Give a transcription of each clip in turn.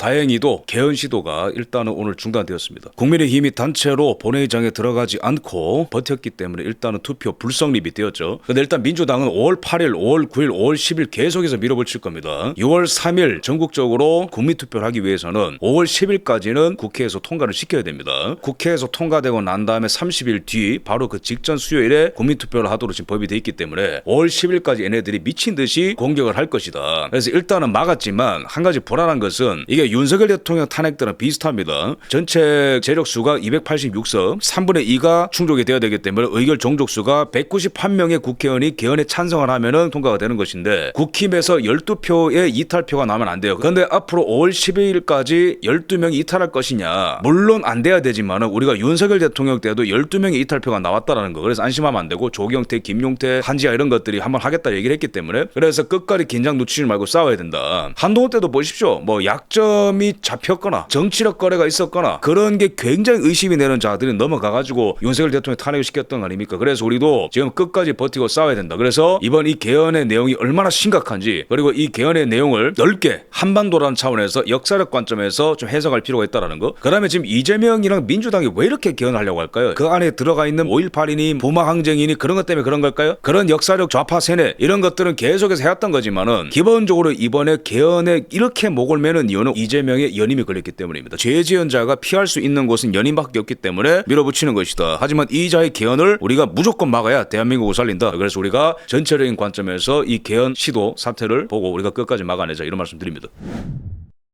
다행히도 개헌 시도가 일단은 오늘 중단되었습니다. 국민의힘이 단체로 본회의장에 들어가지 않고 버텼기 때문에 일단은 투표 불성립이 되었죠. 근데 일단 민주당은 5월 8일, 5월 9일, 5월 10일 계속해서 밀어붙일 겁니다. 6월 3일 전국적으로 국민투표를 하기 위해서는 5월 10일까지는 국회에서 통과를 시켜야 됩니다. 국회에서 통과되고 난 다음에 30일 뒤 바로 그 직전 수요일에 국민투표를 하도록 지금 법이 돼 있기 때문에 5월 10일까지 얘네들이 미친 듯이 공격을 할 것이다. 그래서 일단은 막았지만 한 가지 불안한 것은 이게 윤석열 대통령 탄핵들은 비슷합니다. 전체 재력수가 286석 3분의 2가 충족이 되어야 되기 때문에 의결 종족수가 191명의 국회의원이 개헌에 찬성을 하면은 통과가 되는 것인데 국힘에서 12표의 이탈표가 나면 안 돼요. 그런데 앞으로 5월 12일까지 12명이 이탈할 것이냐, 물론 안 돼야 되지만은 우리가 윤석열 대통령 때도 12명의 이탈표가 나왔다라는 거. 그래서 안심하면 안 되고 조경태, 김용태, 한지아 이런 것들이 한번 하겠다 얘기를 했기 때문에 그래서 끝까지 긴장 놓치지 말고 싸워야 된다. 한동훈 때도 보십시오. 뭐 약점이 잡혔거나 정치력 거래가 있었거나 그런 게 굉장히 의심이 되는 자들이 넘어가가지고 윤석열 대통령 탄핵을 시켰던 거 아닙니까? 그래서 우리도 지금 끝까지 버티고 싸워야 된다. 그래서 이번 이 개헌의 내용이 얼마나 심각한지, 그리고 이 개헌의 내용을 넓게 한반도라는 차원에서 역사적 관점에서 좀 해석할 필요가 있다라는 거. 그다음에 지금 이재명이랑 민주당이 왜 이렇게 개헌하려고 할까요? 그 안에 들어가 있는 5.18이니 부마항쟁이니 그런 것 때문에 그런 걸까요? 그런 역사적 좌파 세뇌 이런 것들은 계속해서 해왔던 거지만은 기본적으로 이번에 개헌에 이렇게 목을 매는 이유는 이재명의 연임이 걸렸기 때문입니다. 죄지연자가 피할 수 있는 곳은 연임밖에 없기 때문에 밀어붙이는 것이다. 하지만 이자의 개헌을 우리가 무조건 막아야 대한민국을 살린다. 그래서 우리가 전체적인 관점에서 이 개헌 시도 사태를 보고 우리가 끝까지 막아내자, 이런 말씀 드립니다.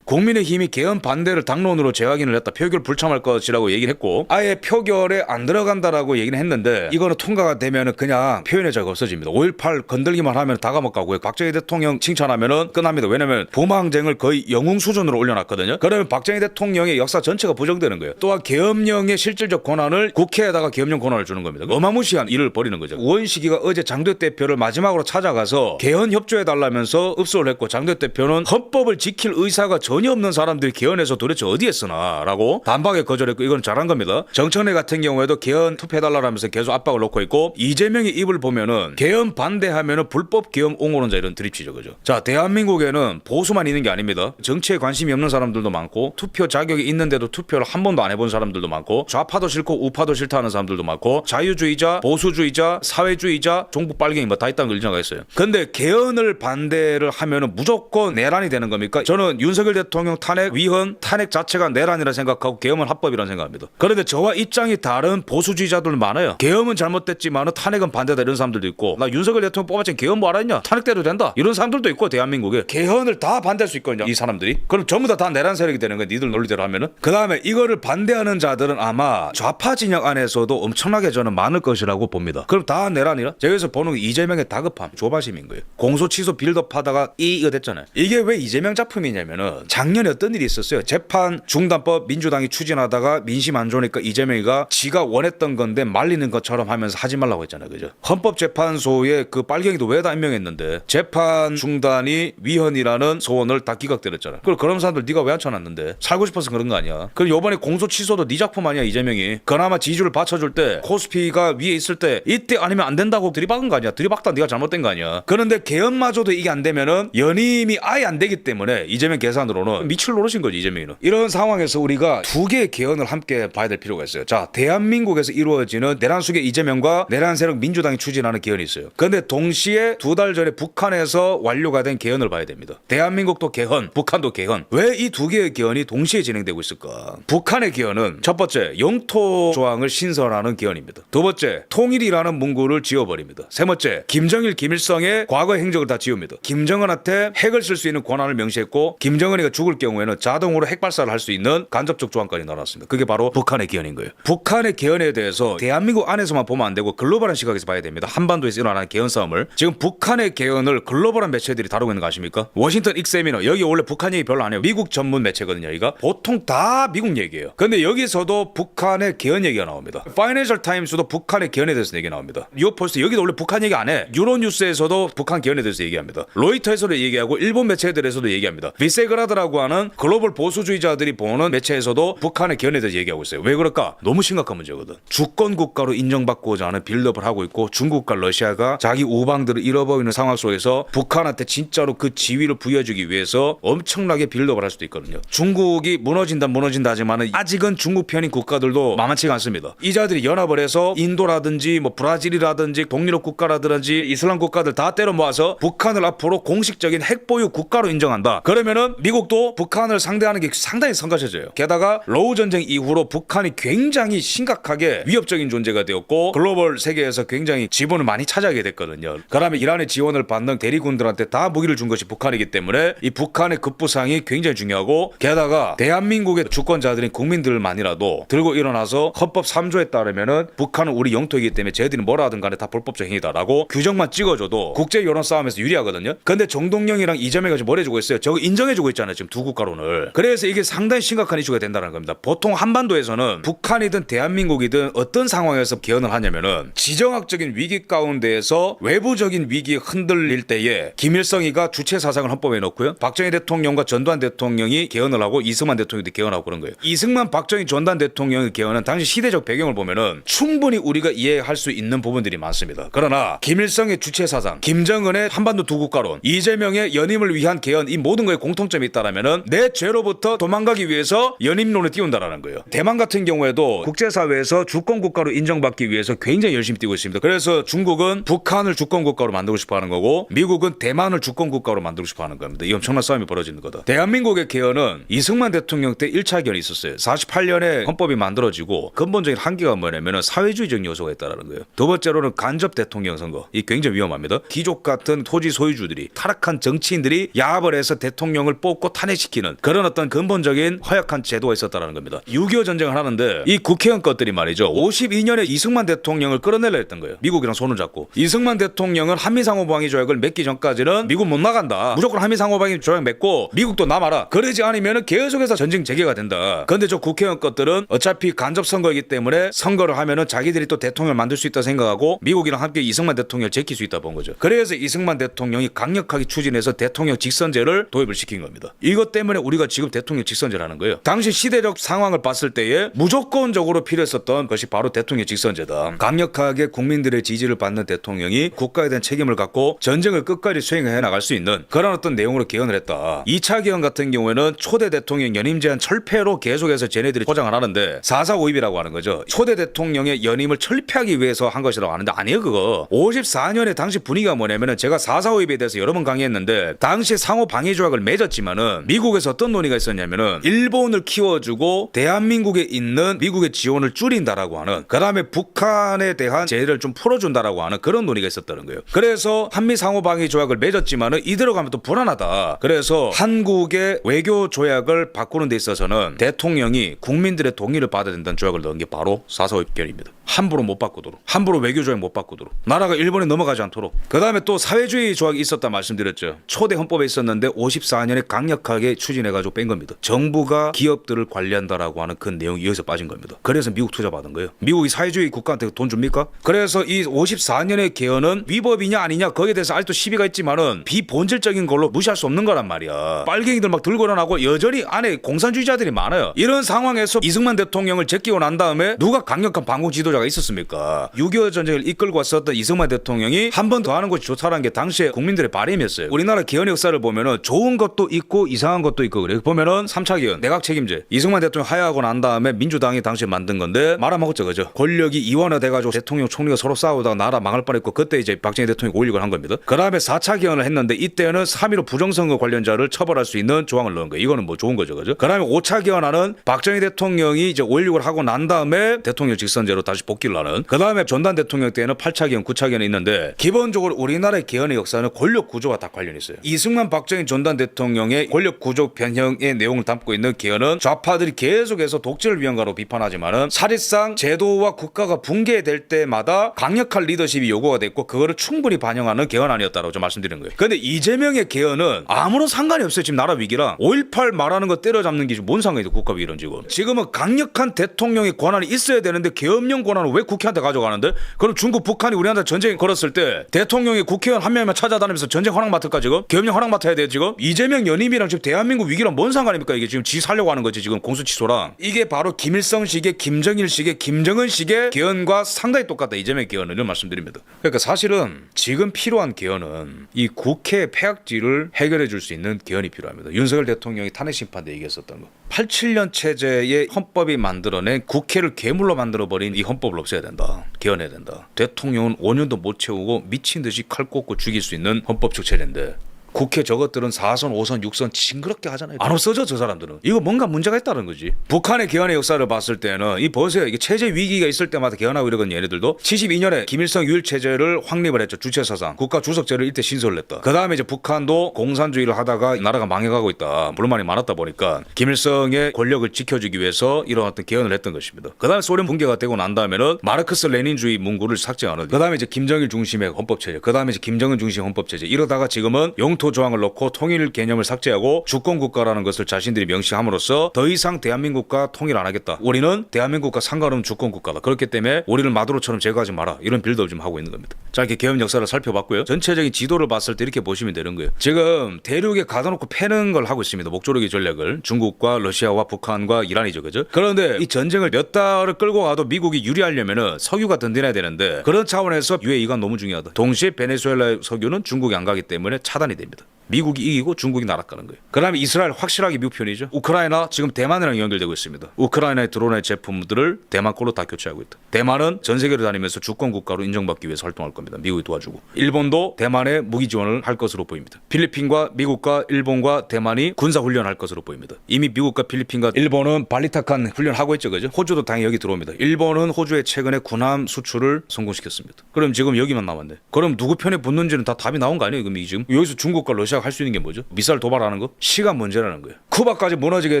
국민의힘이 개헌 반대를 당론으로 재확인을 했다. 표결 불참할 것이라고 얘기를 했고 아예 표결에 안 들어간다라고 얘기는 했는데 이거는 통과가 되면은 그냥 표현의 자가 없어집니다. 5.18 건들기만 하면 다 감옥가고요. 박정희 대통령 칭찬하면은 끝납니다. 왜냐면 부마항쟁을 거의 영웅 수준으로 올려놨거든요. 그러면 박정희 대통령의 역사 전체가 부정되는 거예요. 또한 계엄령의 실질적 권한을 국회에다가 계엄령 권한을 주는 겁니다. 어마무시한 일을 벌이는 거죠. 우원식이가 어제 장도혁 대표를 마지막으로 찾아가서 개헌 협조해달라면서 읍소를 했고 장도혁 대표는 헌법을 지킬 의사가 전혀 없는 사람들이 개헌에서 도대체 어디에 쓰나 라고 단박에 거절했고 이건 잘한 겁니다. 정청래 같은 경우에도 개헌 투표해달라면서 계속 압박을 놓고 있고 이재명의 입을 보면은 개헌 반대하면은 불법 개헌 옹호론자 이런 드립치죠. 그죠? 자, 대한민국에는 보수만 있는 게 아닙니다. 정치에 관심이 없는 사람들도 많고 투표 자격이 있는데도 투표를 한 번도 안 해본 사람들도 많고 좌파도 싫고 우파도 싫다 하는 사람들도 많고 자유주의자, 보수주의자, 사회주의자, 종북 빨갱이 뭐 다 있다는 걸 인정하고 있어요. 근데 개헌을 반대를 하면은 무조건 내란이 되는 겁니까? 저는 윤석열 대통령 탄핵 위헌 탄핵 자체가 내란이라 생각하고 계엄은 합법이라 생각합니다. 그런데 저와 입장이 다른 보수주의자들 많아요. 계엄은 잘못됐지만 탄핵은 반대다 이런 사람들도 있고 나 윤석열 대통령 뽑았지만 계엄 뭐 알았냐? 탄핵돼도 된다 이런 사람들도 있고 대한민국에 개헌을 다 반대할 수 있거든요. 이 사람들이. 그럼 전부 다 내란 세력이 되는 거야. 니들 논리대로 하면은. 그 다음에 이거를 반대하는 자들은 아마 좌파 진영 안에서도 엄청나게 저는 많을 것이라고 봅니다. 그럼 다 내란이라? 제가 여기서 보는 이재명의 다급함 조바심인 거예요. 공소 취소 빌드업하다가 이거 됐잖아요. 이게 왜 이재명 작품이냐면은 작년에 어떤 일이 있었어요. 재판 중단법 민주당이 추진하다가 민심 안 좋으니까 이재명이가 지가 원했던 건데 말리는 것처럼 하면서 하지 말라고 했잖아요. 그죠? 헌법재판소에 그 빨갱이도 왜 다 임명했는데 재판 중단이 위헌이라는 소원을 다 기각때렸잖아요. 그런 사람들 네가 왜 앉혀놨는데 살고 싶어서 그런 거 아니야. 그럼 요번에 공소 취소도 네 작품 아니야. 이재명이 그나마 지지를 받쳐줄 때 코스피가 위에 있을 때 이때 아니면 안 된다고 들이박은 거 아니야. 들이박다 네가 잘못된 거 아니야. 그런데 개헌마저도 이게 안 되면은 연임이 아예 안 되기 때문에 이재명 계산으로는 미칠 노릇인 거지 이재명이는. 이런 상황에서 우리가 두 개의 개헌을 함께 봐야 될 필요가 있어요. 자, 대한민국에서 이루어지는 내란숙의 이재명과 내란 세력 민주당이 추진하는 개헌이 있어요. 그런데 동시에 두 달 전에 북한에서 완료가 된 개헌을 봐야 됩니다. 대한민국도 개헌, 북한도 개헌. 왜 이 두 개의 개헌이 동시에 진행되고 있을까? 북한의 개헌은 첫 번째 영토 조항을 신설하는 개헌입니다. 두 번째 통일이라는 문구를 지워버립니다. 세 번째 김정일, 김일성의 과거 행적을 다 지웁니다. 김정은한테 핵을 쓸 수 있는 권한을 명시했고 김정은이가 죽을 경우에는 자동으로 핵 발사를 할 수 있는 간접적 조항까지 넣어놨습니다. 그게 바로 북한의 개헌인 거예요. 북한의 개헌에 대해서 대한민국 안에서만 보면 안 되고 글로벌한 시각에서 봐야 됩니다. 한반도에서 일어나는 개헌 싸움을. 지금 북한의 개헌을 글로벌한 매체들이 다루고 있는 거 아십니까? 워싱턴 익세미너 여기 원래 북한 얘기 별로 안 해요. 미국 전문 매체거든요. 여기가 보통 다 미국 얘기예요. 근데 여기서도 북한의 개헌 얘기가 나옵니다. 파이낸셜 타임스도 북한의 개헌에 대해서 얘기 나옵니다. 뉴욕포스트 여기도 원래 북한 얘기 안 해. 유로뉴스에서도 북한 개헌에 대해서 얘기합니다. 로이터에서도 얘기하고 일본 매체들에서도 얘기합니다. 비세그라드라 매체라고 하는 글로벌 보수주의자들이 보는 매체에서도 북한의 견해에 대해서 얘기하고 있어요. 왜 그럴까? 너무 심각한 문제거든. 주권 국가로 인정받고자 하는 빌드업을 하고 있고 중국과 러시아가 자기 우방들을 잃어버리는 상황 속에서 북한한테 진짜로 그 지위를 부여해주기 위해서 엄청나게 빌드업을 할 수도 있거든요. 중국이 무너진다 하지만 아직은 중국 편인 국가들도 만만치가 않습니다. 이 자들이 연합을 해서 인도라든지 뭐 브라질이라든지 동유럽 국가라든지 이슬람 국가들 다 때려 모아서 북한을 앞으로 공식적인 핵보유 국가로 인정한다. 그러면은 미국도 북한을 상대하는 게 상당히 성가셔져요. 게다가 러우 전쟁 이후로 북한이 굉장히 심각하게 위협적인 존재가 되었고 글로벌 세계에서 굉장히 지분을 많이 차지하게 됐거든요. 그다음에 이란의 지원을 받는 대리군들한테 다 무기를 준 것이 북한이기 때문에 이 북한의 급부상이 굉장히 중요하고 게다가 대한민국의 주권자들인 국민들만이라도 들고 일어나서 헌법 3조에 따르면은 북한은 우리 영토이기 때문에 쟤들이 뭐라 하든 간에 다 불법적 행위다라고 규정만 찍어줘도 국제 여론 싸움에서 유리하거든요. 근데 정동영이랑 이재명이 지금 뭘 해주고 있어요? 저거 인정해주고 있잖아요. 지금 두 국가론을. 그래서 이게 상당히 심각한 이슈가 된다는 겁니다. 보통 한반도에서는 북한이든 대한민국이든 어떤 상황에서 개헌을 하냐면은 지정학적인 위기 가운데에서 외부적인 위기에 흔들릴 때에 김일성이가 주체 사상을 헌법에 넣고요. 박정희 대통령과 전두환 대통령이 개헌을 하고 이승만 대통령도 개헌하고 그런 거예요. 이승만, 박정희, 전두환 대통령의 개헌은 당시 시대적 배경을 보면은 충분히 우리가 이해할 수 있는 부분들이 많습니다. 그러나 김일성의 주체 사상, 김정은의 한반도 두 국가론, 이재명의 연임을 위한 개헌 이 모든 거에 공통점이 있다라면은 내 죄로부터 도망가기 위해서 연임론을 띄운다라는 거예요. 대만 같은 경우에도 국제사회에서 주권 국가로 인정받기 위해서 굉장히 열심히 뛰고 있습니다. 그래서 중국은 북한을 주권 국가로 만들고 싶어 하는 거고 미국은 대만을 주권 국가로 만들고 싶어 하는 겁니다. 이 엄청난 싸움이 벌어지는 거다. 대한민국의 개헌은 이승만 대통령 때 1차 개헌이 있었어요. 48년에 헌법이 만들어지고 근본적인 한계가 뭐냐면은 사회주의적 요소가 있다라는 거예요. 두 번째로는 간접 대통령 선거. 이 굉장히 위험합니다. 귀족 같은 토지 소유주들이 타락한 정치인들이 야합을 해서 대통령을 뽑고 탄핵시키는 그런 어떤 근본적인 허약한 제도가 있었다라는 겁니다. 6.25 전쟁을 하는데 이 국회의원 것들이 말이죠. 52년에 이승만 대통령을 끌어내려 했던 거예요. 미국이랑 손을 잡고. 이승만 대통령은 한미상호방위 조약을 맺기 전까지는 미국 못 나간다. 무조건 한미상호방위 조약 맺고 미국도 남아라. 그러지 않으면 계속해서 전쟁 재개가 된다. 그런데 저 국회의원 것들은 어차피 간접 선거이기 때문에 선거를 하면은 자기들이 또 대통령을 만들 수 있다 생각하고 미국이랑 함께 이승만 대통령을 제낄 수 있다 본 거죠. 그래서 이승만 대통령이 강력하게 추진해서 대통령 직선제를 도입을 시킨 겁니다. 이것 때문에 우리가 지금 대통령 직선제를 하는 거예요. 당시 시대적 상황을 봤을 때에 무조건적으로 필요했었던 것이 바로 대통령 직선제다. 강력하게 국민들의 지지를 받는 대통령이 국가에 대한 책임을 갖고 전쟁을 끝까지 수행해 나갈 수 있는 그런 어떤 내용으로 개헌을 했다. 2차 개헌 같은 경우에는 초대 대통령 연임 제한 철폐로 계속해서 쟤네들이 포장을 하는데 4.4.5입이라고 하는 거죠. 초대 대통령의 연임을 철폐하기 위해서 한 것이라고 하는데 아니에요 그거. 54년에 당시 분위기가 뭐냐면은 제가 4.4.5입에 대해서 여러 번 강의했는데 당시 상호 방위 조약을 맺었지만은 미국에서 어떤 논의가 있었냐면은 일본을 키워주고 대한민국에 있는 미국의 지원을 줄인다라고 하는 그다음에 북한에 대한 제재를 좀 풀어준다라고 하는 그런 논의가 있었다는 거예요. 그래서 한미 상호 방위 조약을 맺었지만은 이대로 가면 또 불안하다. 그래서 한국의 외교 조약을 바꾸는 데 있어서는 대통령이 국민들의 동의를 받아야 된다는 조약을 넣은 게 바로 4.4.5 결의입니다. 함부로 못 바꾸도록. 함부로 외교 조약 못 바꾸도록. 나라가 일본에 넘어가지 않도록. 그다음에 또 사회주의 조약이 있었다 말씀드렸죠. 초대 헌법에 있었는데 54년에 강력하게 추진해가지고 뺀 겁니다. 정부가 기업들을 관리한다라고 하는 그 내용이 여기서 빠진 겁니다. 그래서 미국 투자 받은 거예요. 미국이 사회주의 국가한테 돈 줍니까? 그래서 이 54년의 개헌은 위법이냐 아니냐 거기에 대해서 아직도 시비가 있지만은 비본질적인 걸로 무시할 수 없는 거란 말이야. 빨갱이들 막 들고 일어나고 여전히 안에 공산주의자들이 많아요. 이런 상황에서 이승만 대통령을 제끼고 난 다음에 누가 강력한 반공 지도자가 있었습니까? 6.25 전쟁을 이끌고 왔었던 이승만 대통령이 한 번 더 하는 것이 좋다라는 게 당시에 국민들의 바람이었어요. 우리나라 개헌 역사를 보면은 좋은 것도 있고 이상한 것도 있고 그래요. 보면은 3차 개헌 내각 책임제 이승만 대통령 하야하고 난 다음에 민주당이 당시에 만든 건데 말아먹었죠 그죠? 권력이 이원화돼가지고 대통령 총리가 서로 싸우다가 나라 망할 뻔했고 그때 이제 박정희 대통령이 5.16을 한 겁니다. 그 다음에 4차 개헌을 했는데 이때는 3.15 부정선거 관련자를 처벌할 수 있는 조항을 넣은 거예요. 이거는 뭐 좋은 거죠 그죠? 그 다음에 5차 개헌안은 박정희 대통령이 이제 5.16을 하고 난 다음에 대통령 직선제로 다시 복귀를 하는 그 다음에 전두환 대통령 때는 8차 개헌 9차 개헌이 있는데 기본적으로 우리나라의 개헌의 역사는 권력 구조와 다 관련이 있어요. 이승만 박정희 전두환 대통령의 권력 구조 변형의 내용을 담고 있는 개헌은 좌파들이 계속해서 독재를 위한 거로 비판하지만은 사실상 제도와 국가가 붕괴될 때마다 강력한 리더십이 요구가 됐고 그거를 충분히 반영하는 개헌안이었다고 좀 말씀드리는 거예요. 근데 이재명의 개헌은 아무런 상관이 없어요. 지금 나라 위기랑 5.18 말하는 거 때려잡는 게 뭔 상관이죠 국가 위기는 지금은 강력한 대통령의 권한이 있어야 되는데 계엄령 권한 권한을 왜 국회한테 가져가는데? 그럼 중국, 북한이 우리한테 전쟁 걸었을 때 대통령이 국회의원 한 명만 찾아다니면서 전쟁 허락 맡을까 지금? 계엄령 허락 맡아야 돼 지금? 이재명 연임이랑 지금 대한민국 위기랑 뭔 상관입니까? 이게 지금 지 살려고 하는 거지 지금 공수처랑. 이게 바로 김일성식의, 김정일식의, 김정은식의 개헌과 상당히 똑같다. 이재명 개헌은 이런 말씀드립니다. 그러니까 사실은 지금 필요한 개헌은 이 국회 폐악질을 해결해 줄 수 있는 개헌이 필요합니다. 윤석열 대통령이 탄핵심판 때 얘기했었던 거. 87년 체제의 헌법이 만들어낸 국회를 괴물로 만들어버린 이 헌법을 없애야 된다. 개헌해야 된다. 대통령은 5년도 못 채우고 미친 듯이 칼 꽂고 죽일 수 있는 헌법적 체제인데 국회 저것들은 4선, 5선, 6선 징그럽게 하잖아요. 안 없어져 저 사람들은. 이거 뭔가 문제가 있다는 거지. 북한의 개헌의 역사를 봤을 때는 이 보세요. 이게 체제 위기가 있을 때마다 개헌하고 이러거든요. 얘네들도 72년에 김일성 유일 체제를 확립을 했죠. 주체사상 국가 주석제를 이때 신설을 했다. 그 다음에 이제 북한도 공산주의를 하다가 나라가 망해가고 있다. 불만이 많았다 보니까 김일성의 권력을 지켜주기 위해서 이런 어떤 개헌을 했던 것입니다. 그 다음에 소련 붕괴가 되고 난 다음에는 마르크스 레닌주의 문구를 삭제하는. 그 다음에 이제 김정일 중심의 헌법체제. 그 다음에 이제 김정은 중심 헌법체제. 이러다가 지금은 영토 조항을 넣고 통일 개념을 삭제하고 주권국가라는 것을 자신들이 명시함으로써 더 이상 대한민국과 통일 안 하겠다. 우리는 대한민국과 상관없는 주권국가다. 그렇기 때문에 우리를 마두로처럼 제거하지 마라. 이런 빌드업 좀 하고 있는 겁니다. 자, 이렇게 개헌 역사를 살펴봤고요. 전체적인 지도를 봤을 때 이렇게 보시면 되는 거예요. 지금 대륙에 가둬놓고 패는 걸 하고 있습니다. 목조르기 전략을. 중국과 러시아와 북한과 이란이죠. 그죠? 그런데 이 전쟁을 몇 달을 끌고 가도 미국이 유리하려면은 석유가 든든해야 되는데 그런 차원에서 UAE가 너무 중요하다. 동시에 베네수엘라의 석유는 중국이 안 가기 때문에 차단이 됩니다. 미국이 이기고 중국이 나락가는 거예요. 그 다음에 이스라엘 확실하게 미국 편이죠. 우크라이나 지금 대만이랑 연결되고 있습니다. 우크라이나에 들어오는 제품들을 대만 걸로 다 교체하고 있다. 대만은 전 세계로 다니면서 주권국가로 인정받기 위해서 활동할 겁니다. 미국이 도와주고. 일본도 대만에 무기 지원을 할 것으로 보입니다. 필리핀과 미국과 일본과 대만이 군사훈련할 것으로 보입니다. 이미 미국과 필리핀과 일본은 발리타칸 훈련하고 있죠. 그죠? 호주도 당연히 여기 들어옵니다. 일본은 호주에 최근에 군함 수출을 성공시켰습니다. 그럼 지금 여기만 남았네. 그럼 누구 편에 붙는지는 다 답이 나온 거 아니에요? 그럼 지금 여기서 중국과 러시아 할 수 있는 게 뭐죠? 미사일 도발하는 거? 시간 문제라는 거예요. 쿠바까지 무너지게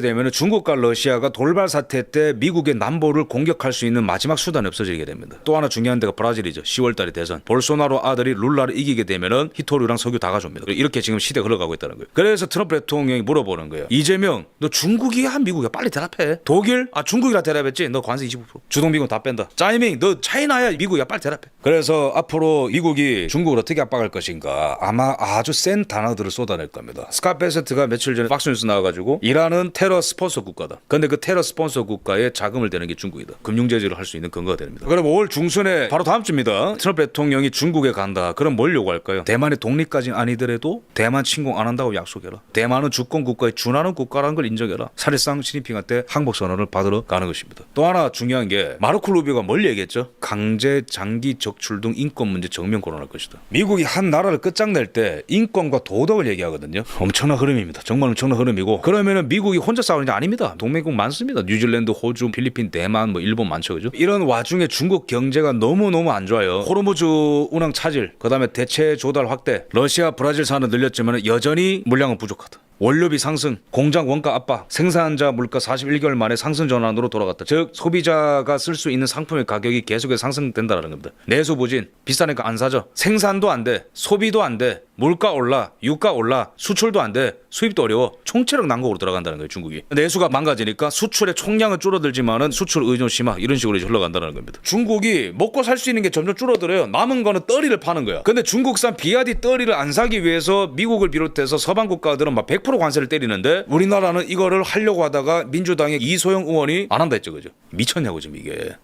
되면 중국과 러시아가 돌발 사태 때 미국의 남부를 공격할 수 있는 마지막 수단이 없어지게 됩니다. 또 하나 중요한 데가 브라질이죠. 10월달에 대선. 볼소나로 아들이 룰라를 이기게 되면은 히토류랑 석유 다 가져옵니다. 이렇게 지금 시대가 흘러가고 있다는 거예요. 그래서 트럼프 대통령이 물어보는 거예요. 이재명, 너 중국이야 미국이야? 빨리 대답해. 독일? 중국이라 대답했지. 너 관세 25%. 주동비군 다 뺀다. 짜이밍, 너 차이나야 미국이야? 빨리 대답해. 그래서 앞으로 미국이 중국을 어떻게 압박할 것인가 아마 아주 센 단어들을 쏟아낼 겁니다. 스캇 베세트가 며칠 전에 박스뉴스 나와가지고 이란은 테러 스폰서 국가다. 근데 그 테러 스폰서 국가에 자금을 대는 게 중국이다. 금융 제재를 할 수 있는 근거가 됩니다. 그럼 5월 중순에 바로 다음 주입니다. 트럼프 대통령이 중국에 간다. 그럼 뭘 요구할까요? 대만의 독립까지는 아니더라도 대만 침공 안 한다고 약속해라. 대만은 주권 국가에 준하는 국가라는 걸 인정해라. 사실상 시진핑한테 항복 선언을 받으러 가는 것입니다. 또 하나 중요한 게 마르코 루비오가 뭘 얘기했죠? 강제 장기 적출 등 인권 문제 정면 거론할 것이다. 미국이 한 나라를 끝장낼 때 인권과 도덕을 얘기하거든요. 엄청난 흐름입니다. 정말 엄청난 흐름이고 그러면은 미국이 혼자 싸우는 게 아닙니다. 동맹국 많습니다. 뉴질랜드, 호주, 필리핀, 대만, 일본 많죠. 그죠? 이런 와중에 중국 경제가 너무너무 안 좋아요. 호르무즈 운항 차질, 그다음에 대체 조달 확대, 러시아, 브라질 산을 늘렸지만 여전히 물량은 부족하다. 원료비 상승, 공장 원가 압박, 생산자 물가 41개월 만에 상승 전환으로 돌아갔다. 즉 소비자가 쓸 수 있는 상품의 가격이 계속해서 상승된다는 겁니다. 내수 부진, 비싸니까 안 사죠. 생산도 안 돼, 소비도 안 돼, 물가 올라, 유가 올라, 수출도 안 돼, 수입도 어려워. 총체적 난국으로 들어간다는 거예요. 중국이. 내수가 망가지니까 수출의 총량은 줄어들지만은 수출 의존 심화 이런 식으로 흘러간다는 겁니다. 중국이 먹고 살 수 있는 게 점점 줄어들어요. 남은 거는 떨이를 파는 거야. 근데 중국산 비아디 떨이를 안 사기 위해서 미국을 비롯해서 서방 국가들은 막 100% 관세를 때리는데 우리나라는 이거를 하려고 하다가 민주당의 이소영 의원이 안 한다 했죠. 그죠? 미쳤냐고 지금 이게.